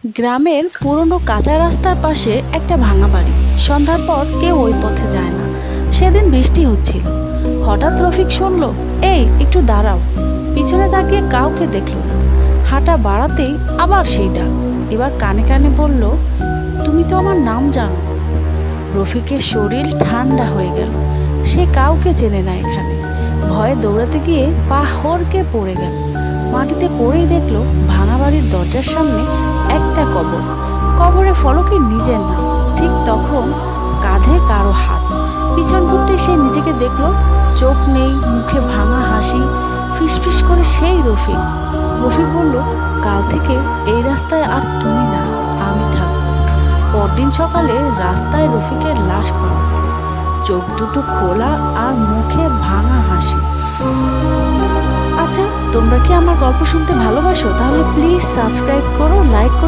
গ্রামের পুরনো কাঁচা রাস্তার পাশে একটা ভাঙা বাড়ি। সন্ধ্যার পর কেউ ওই পথে যায় না। সেদিন বৃষ্টি হচ্ছিল। হঠাৎ রফিক শুনল, এই একটু দাঁড়াও। পিছনে তাকিয়ে কাউকে দেখল না। হাঁটা বাড়াতেই আবার সেই ডাক। এবার কানে কানে বলল, তুমি তো আমার নাম জানো। রফিকের শরীর ঠান্ডা হয়ে গেল। সে কাউকে চেনে না এখানে। ভয়ে দৌড়াতে গিয়ে পা হড়কে পড়ে গেল। মাটিতে পড়েই দেখলো ভাঙা বাড়ির দরজার সামনে একটা কবর। কবরে ফলকে নিজের নাম। ঠিক তখন কাঁধে কারো হাত। পিছন ঘুরতে সে নিজেকে দেখলো। চোখ নেই, মুখে ভাঙা হাসি। ফিসফিস করে সেই রফিক। রফিক বলল, কাল থেকে এই রাস্তায় আর তুমি না, আমি থাকবো। পরদিন সকালে রাস্তায় রফিকের লাশ পাওয়া গেল। চোখ দুটো খোলা আর মুখে ভাঙা হাসি। আচ্ছা, তোমরা কি আমার গল্প শুনতে ভালোবাসো? তাহলে প্লিজ সাবস্ক্রাইব করো, লাইক করো।